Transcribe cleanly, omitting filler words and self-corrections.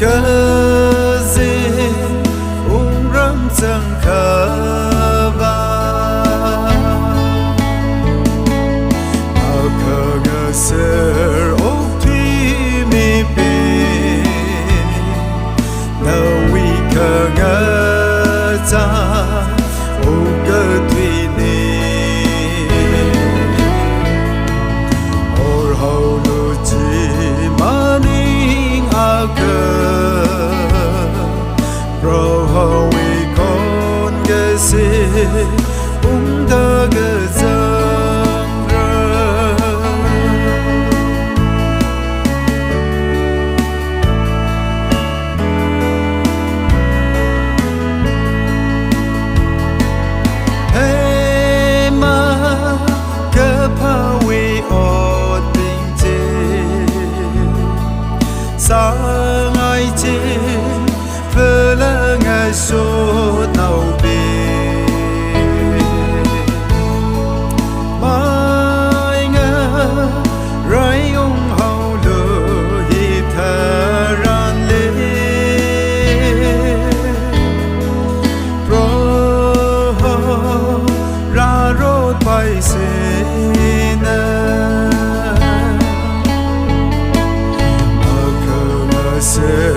cơ dê ung râm chẳng khờ ba áo khờ ngờ sơ ốc thủy mi bê nâu vi khờ ngờ cha ô cơ thủy nê ổ hầu lô chi mà ninh á cơ rồi hầu vi con cơ xê ung thơ cơ dâng rơ hey ma cơ phá vi ô tình chê sáng ai chê phơ lơ ngài số tàu bê mai ngờ rai ung hậu lơ hiệp thơ ran lê pro ra rốt bay xê nơ a cơ ngờ sê